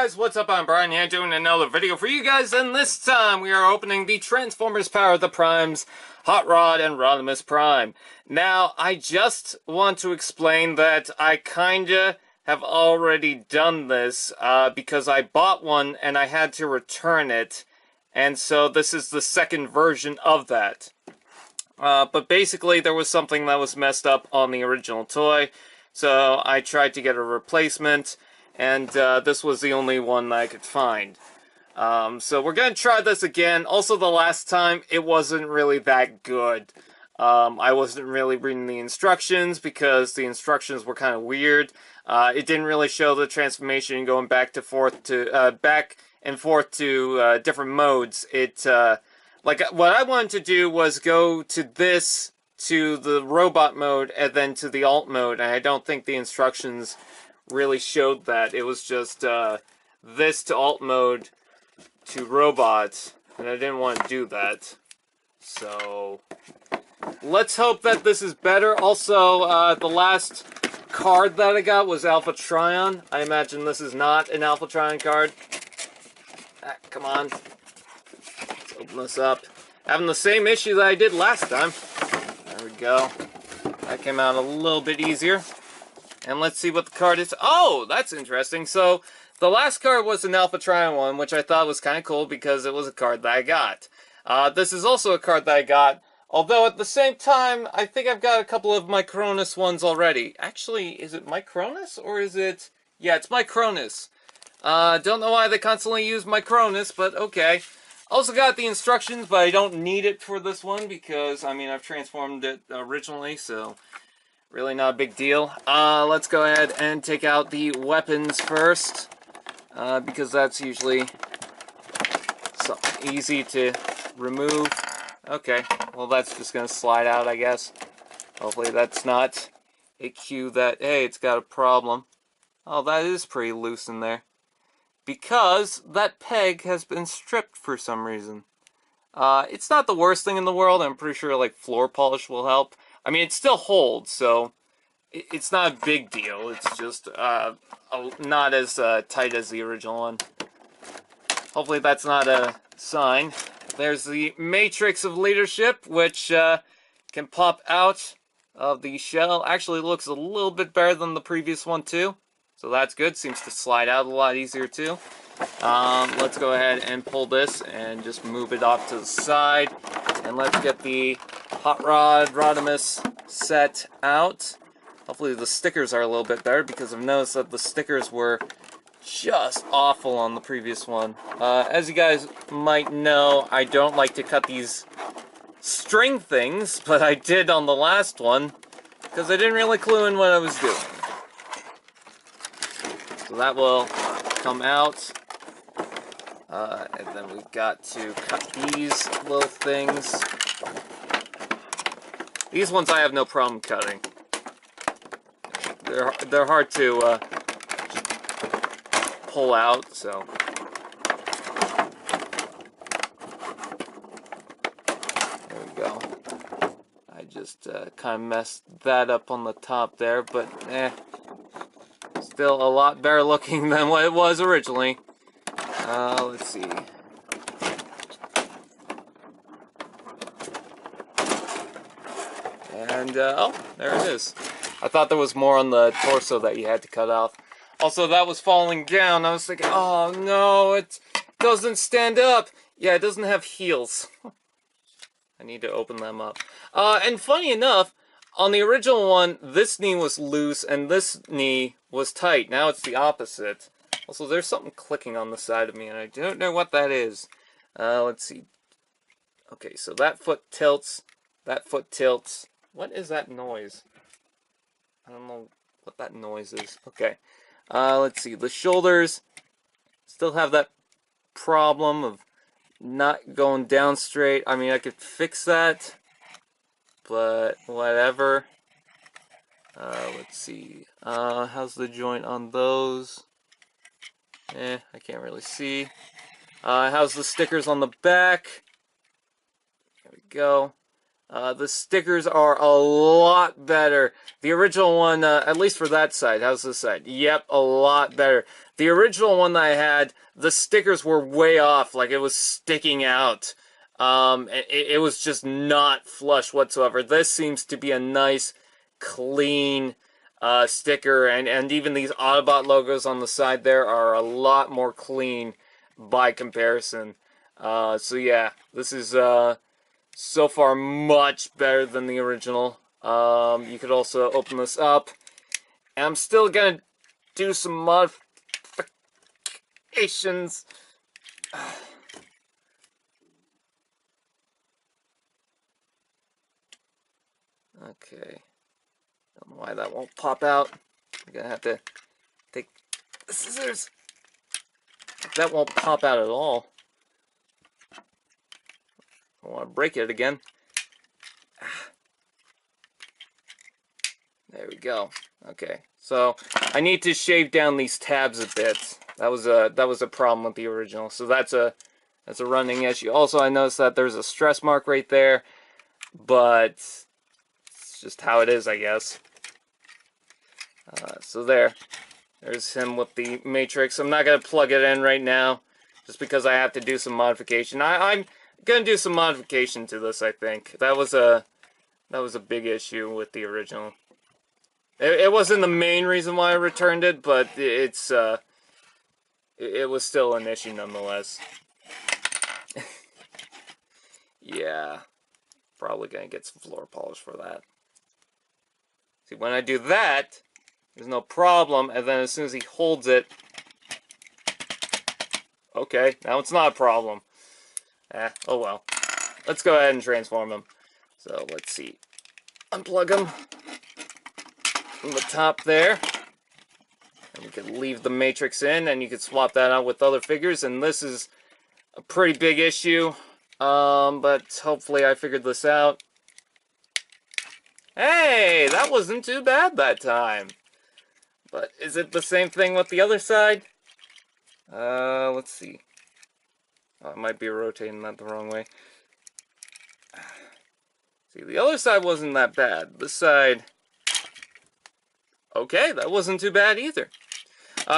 guys, what's up? I'm Brian here doing another video for you guys, and this time we are opening the Transformers Power of the Primes Hot Rod and Rodimus Prime. Now, I just want to explain that I kinda have already done this because I bought one and I had to return it, and so this is the second version of that. But basically there was something that was messed up on the original toy, so I tried to get a replacement. And this was the only one that I could find. So we're going to try this again. Also, the last time, it wasn't really that good. I wasn't really reading the instructions because the instructions were kind of weird. It didn't really show the transformation going back and forth to different modes. Like, what I wanted to do was go to this, to the robot mode, and then to the alt mode. And I don't think the instructions really showed that. It was just this to alt mode to robots, and I didn't want to do that. So let's hope that this is better. Also, the last card that I got was Alpha Trion. I imagine this is not an Alpha Trion card. Come on. Let's open this up. Having the same issue that I did last time. There we go. That came out a little bit easier. And let's see what the card is. Oh, that's interesting. So, the last card was an Alpha Trion one, which I thought was kind of cool because it was a card that I got. This is also a card that I got, although at the same time, I think I've got a couple of Micronus ones already. Actually, is it Micronus or is it... Yeah, it's Micronus. Don't know why they constantly use Micronus, but okay. Also got the instructions, but I don't need it for this one because, I mean, I've transformed it originally, so... Really not a big deal. Let's go ahead and take out the weapons first, because that's usually something easy to remove. Okay, well that's just going to slide out, I guess. Hopefully that's not a cue that, hey, it's got a problem. Oh, that is pretty loose in there. Because that peg has been stripped for some reason. It's not the worst thing in the world. I'm pretty sure, like, floor polish will help. I mean, it still holds, so it's not a big deal. It's just not as tight as the original one. Hopefully that's not a sign. There's the Matrix of Leadership, which can pop out of the shell. Actually looks a little bit better than the previous one, too. So that's good. Seems to slide out a lot easier, too. Let's go ahead and pull this and just move it off to the side. And let's get the Hot Rod Rodimus set out. Hopefully the stickers are a little bit better because I've noticed that the stickers were just awful on the previous one. As you guys might know, I don't like to cut these string things, but I did on the last one because I didn't really clue in what I was doing. So that will come out. And then we've got to cut these little things. These ones I have no problem cutting. They're hard to pull out, so. There we go. I just kind of messed that up on the top there, but still a lot better looking than what it was originally. Let's see. And, oh, there it is. I thought there was more on the torso that you had to cut off. Also, that was falling down. I was thinking, oh no, it doesn't stand up. Yeah, it doesn't have heels. I need to open them up. And funny enough, on the original one, this knee was loose and this knee was tight. Now it's the opposite. Also, there's something clicking on the side of me, and I don't know what that is. Let's see. Okay, so that foot tilts. That foot tilts. What is that noise? I don't know what that noise is. Okay. Let's see. The shoulders still have that problem of not going down straight. I mean, I could fix that, but whatever. Let's see. How's the joint on those? I can't really see. How's the stickers on the back? There we go. The stickers are a lot better. The original one, at least for that side. How's this side? Yep, a lot better. The original one that I had, the stickers were way off. Like, it was sticking out. It was just not flush whatsoever. This seems to be a nice, clean sticker. And even these Autobot logos on the side there are a lot more clean by comparison. So yeah, this is... so far, much better than the original. You could also open this up. And I'm still gonna do some modifications. Okay. Don't know why that won't pop out. I'm gonna have to take the scissors. That won't pop out at all. I want to break it again. There we go. Okay, so I need to shave down these tabs a bit. That was a problem with the original. So that's a running issue. Also, I noticed that there's a stress mark right there, but it's just how it is, I guess. So there's him with the Matrix. I'm not gonna plug it in right now, just because I have to do some modification. I'm gonna do some modification to this, I think. That was a big issue with the original. It wasn't the main reason why I returned it, but it was still an issue nonetheless. Yeah, probably gonna get some floor polish for that. See, when I do that, there's no problem, and then as soon as he holds it, okay, now it's not a problem. Oh well. Let's go ahead and transform him. So, let's see. Unplug him from the top there. And we can leave the Matrix in, and you can swap that out with other figures. And this is a pretty big issue. But hopefully I figured this out. Hey, that wasn't too bad that time. But is it the same thing with the other side? Let's see. Oh, I might be rotating that the wrong way. See, the other side wasn't that bad. This side... Okay, that wasn't too bad either.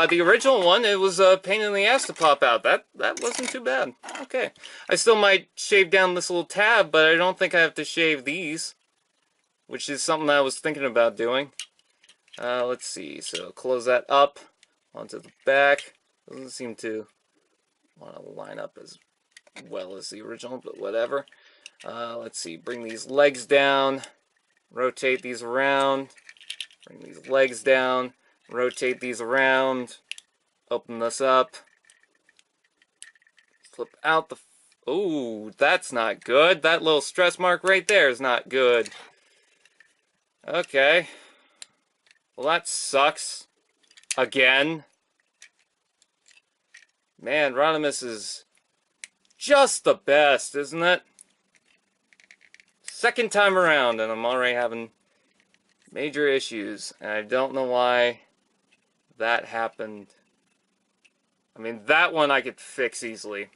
The original one, it was a pain in the ass to pop out. That wasn't too bad. Okay. I still might shave down this little tab, but I don't think I have to shave these, which is something I was thinking about doing. Let's see. So, close that up onto the back. Doesn't seem to want to line up as well as the original, but whatever. Let's see, bring these legs down, rotate these around, bring these legs down, rotate these around, open this up, flip out the... Ooh, that's not good. That little stress mark right there is not good. Okay. Well, that sucks. Again. Man, Rodimus is just the best, isn't it? Second time around, and I'm already having major issues, and I don't know why that happened. I mean, that one I could fix easily.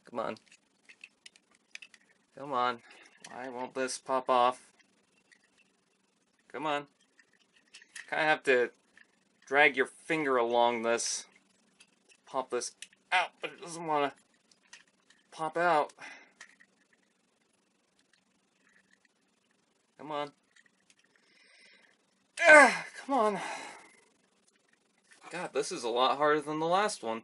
Come on. Come on. Why won't this pop off? Come on. Kind of have to drag your finger along this. Pop this out, but it doesn't want to pop out. Come on. Come on. God, this is a lot harder than the last one.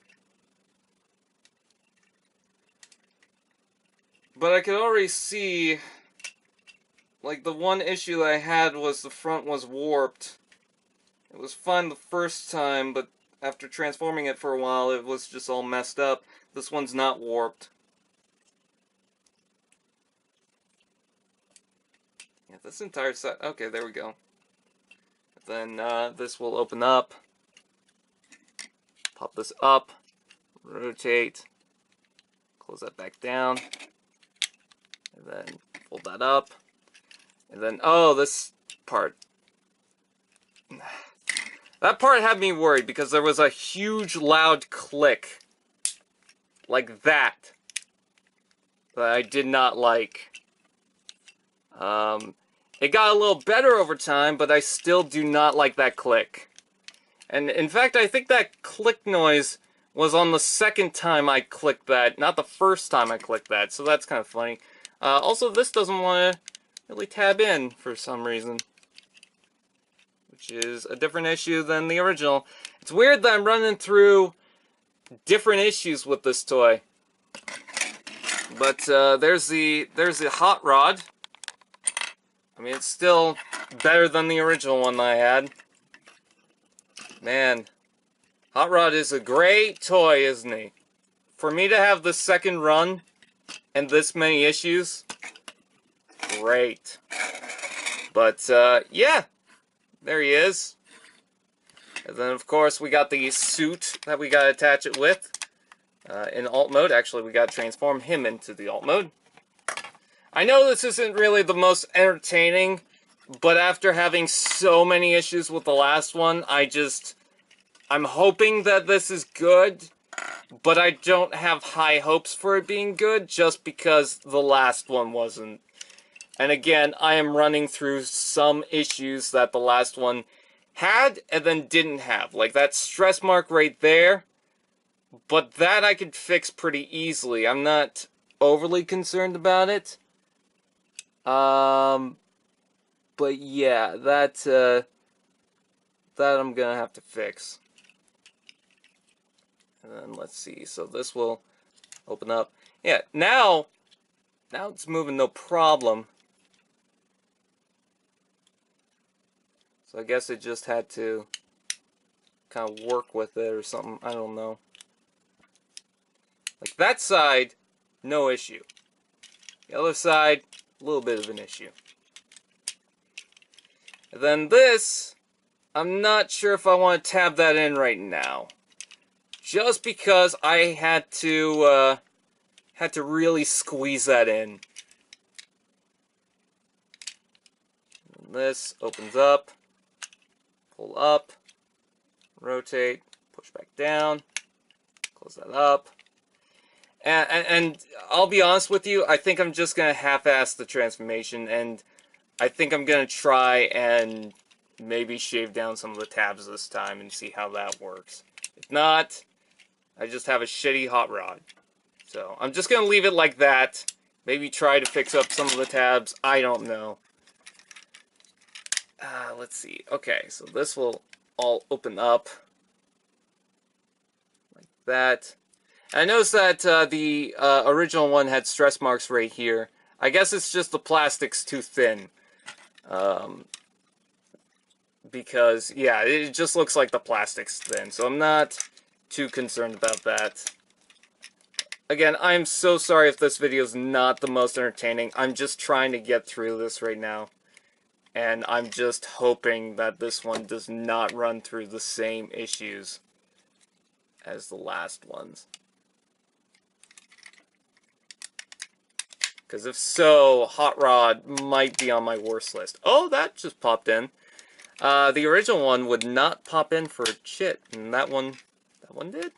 But I could already see, like, the one issue that I had was the front was warped. It was fine the first time, but after transforming it for a while, it was just all messed up. This one's not warped. Yeah, this entire side... Okay, there we go. Then this will open up. Pop this up. Rotate. Close that back down. And then fold that up. And then, oh, this part. That part had me worried because there was a huge loud click like that I did not like. It got a little better over time, but I still do not like that click. And in fact, I think that click noise was on the second time I clicked that, not the first time I clicked that, so that's kind of funny. Also, this doesn't want to really tab in for some reason, which is a different issue than the original. It's weird that I'm running through different issues with this toy. But there's the hot rod. I mean, it's still better than the original one I had. Man, Hot Rod is a great toy, isn't he? For me to have the second run and this many issues, great. But, yeah, there he is. And then, of course, we got the suit that we got to attach it with. In alt mode, actually, we got to transform him into the alt mode. I know this isn't really the most entertaining, but after having so many issues with the last one, I'm hoping that this is good, but I don't have high hopes for it being good just because the last one wasn't. And again, I am running through some issues that the last one had and then didn't have. Like that stress mark right there, but that I could fix pretty easily. I'm not overly concerned about it. But yeah, that I'm gonna have to fix. And then let's see, so this will open up. Yeah, now it's moving no problem. So I guess it just had to kind of work with it or something, I don't know. Like that side, no issue. The other side, a little bit of an issue. And then this, I'm not sure if I want to tab that in right now. Just because I had to really squeeze that in. And this opens up, pull up, rotate, push back down, close that up. And I'll be honest with you, I think I'm just going to half-ass the transformation, and I think I'm going to try and maybe shave down some of the tabs this time and see how that works. If not, I just have a shitty hot rod. So I'm just going to leave it like that. Maybe try to fix up some of the tabs. I don't know. Let's see. Okay, so this will all open up like that. I noticed that the original one had stress marks right here. I guess it's just the plastic's too thin. Because, yeah, it just looks like the plastic's thin. So I'm not too concerned about that. Again, I'm so sorry if this video is not the most entertaining. I'm just trying to get through this right now. And I'm just hoping that this one does not run through the same issues as the last ones. Because if so, Hot Rod might be on my worst list. Oh, that just popped in. The original one would not pop in for shit, and that one did.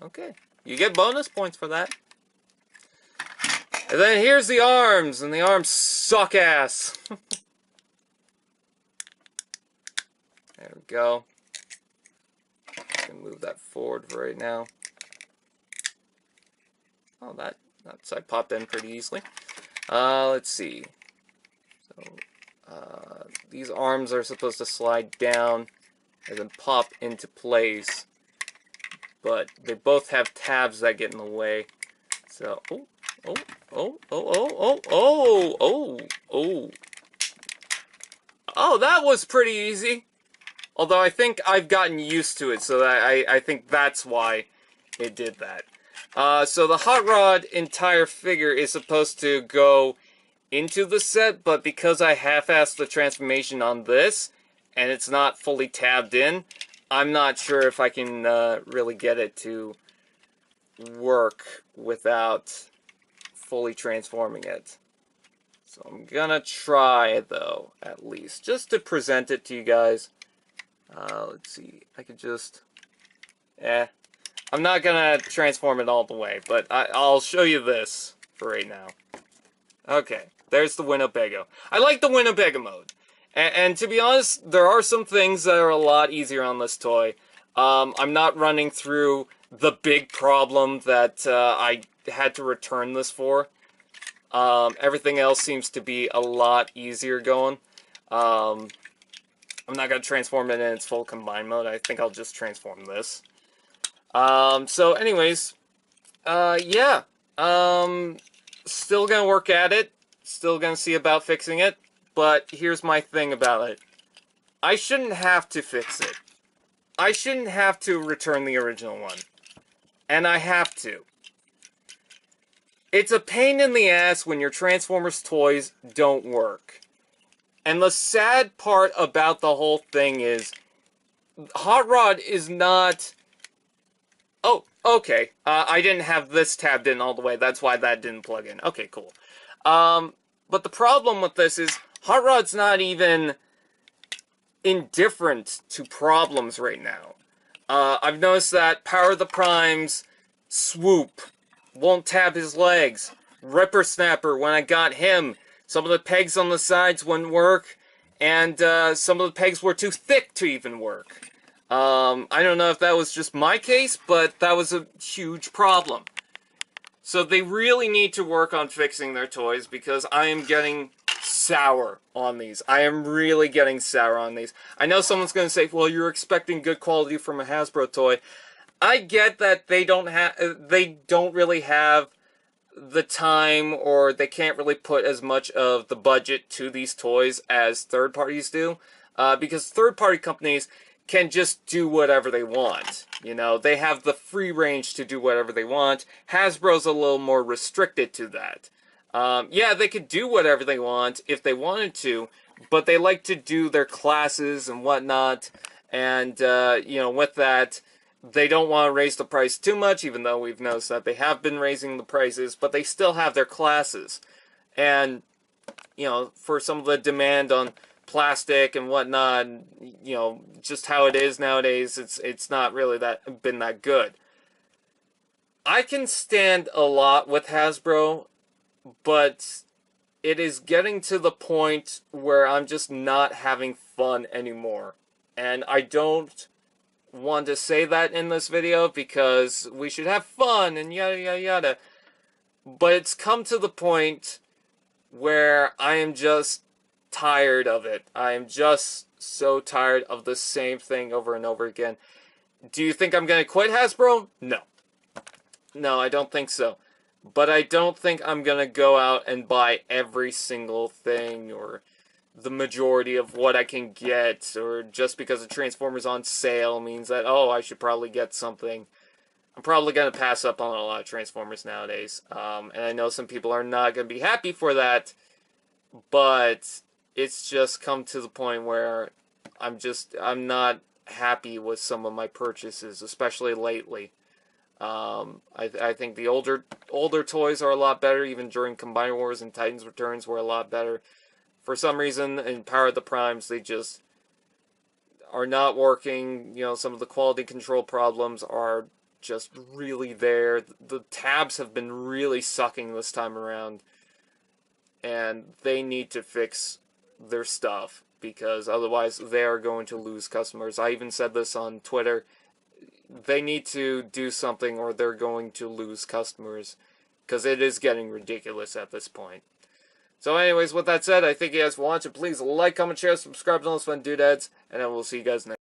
Okay, you get bonus points for that. And then here's the arms, and the arms suck ass. There we go. Just gonna move that forward for right now. Oh, that side popped in pretty easily. Let's see. So, these arms are supposed to slide down and then pop into place. But they both have tabs that get in the way. So, oh, that was pretty easy. Although I think I've gotten used to it, so that I think that's why it did that. So the Hot Rod entire figure is supposed to go into the set, but because I half-assed the transformation on this, and it's not fully tabbed in, I'm not sure if I can really get it to work without fully transforming it. So I'm gonna try, though, at least, just to present it to you guys. Let's see, I could just... I'm not gonna transform it all the way, but I'll show you this for right now. Okay, there's the Winnebago. I like the Winnebago mode. And to be honest, there are some things that are a lot easier on this toy. I'm not running through the big problem that I had to return this for. Everything else seems to be a lot easier going. I'm not going to transform it in its full combined mode. I think I'll just transform this. So anyways, yeah. Still going to work at it. Still going to see about fixing it. But here's my thing about it. I shouldn't have to fix it. I shouldn't have to return the original one. And I have to. It's a pain in the ass when your Transformers toys don't work. And the sad part about the whole thing is, Hot Rod is not... Oh, okay. I didn't have this tabbed in all the way. That's why that didn't plug in. Okay, cool. But the problem with this is, Hot Rod's not even indifferent to problems right now. I've noticed that Power of the Primes, Swoop, won't tab his legs. Ripper Snapper, when I got him, some of the pegs on the sides wouldn't work, and some of the pegs were too thick to even work. I don't know if that was just my case, but that was a huge problem. So they really need to work on fixing their toys, because I am getting sour on these. I am really getting sour on these. I know someone's going to say, well, you're expecting good quality from a Hasbro toy. I get that they don't really have the time, or they can't really put as much of the budget to these toys as third parties do, because third-party companies can just do whatever they want. You know, they have the free range to do whatever they want. Hasbro's a little more restricted to that. Yeah, they could do whatever they want if they wanted to, but they like to do their classes and whatnot, and, you know, with that, they don't want to raise the price too much, even though we've noticed that they have been raising the prices, but they still have their classes. And, you know, for some of the demand on plastic and whatnot, you know, just how it is nowadays, it's not really been that good. I can stand a lot with Hasbro, but it is getting to the point where I'm just not having fun anymore. And I don't want to say that in this video, because we should have fun and yada yada yada. But it's come to the point where I am just tired of it. I am just so tired of the same thing over and over again. Do you think I'm going to quit Hasbro? No. No, I don't think so. But I don't think I'm going to go out and buy every single thing, or the majority of what I can get, or just because the Transformers on sale means that, oh, I should probably get something. I'm probably going to pass up on a lot of Transformers nowadays. And I know some people are not going to be happy for that, but it's just come to the point where I'm not happy with some of my purchases, especially lately. I think the older toys are a lot better, even during Combiner Wars and Titans Returns were a lot better. For some reason, in Power of the Primes, they just are not working. You know, some of the quality control problems are just really there. The tabs have been really sucking this time around, and they need to fix their stuff, because otherwise they are going to lose customers. I even said this on Twitter. They need to do something, or they're going to lose customers, because it is getting ridiculous at this point. So anyways, with that said, I thank you guys for watching. Please like, comment, share, subscribe to all those fun doodads, and I will see you guys next time.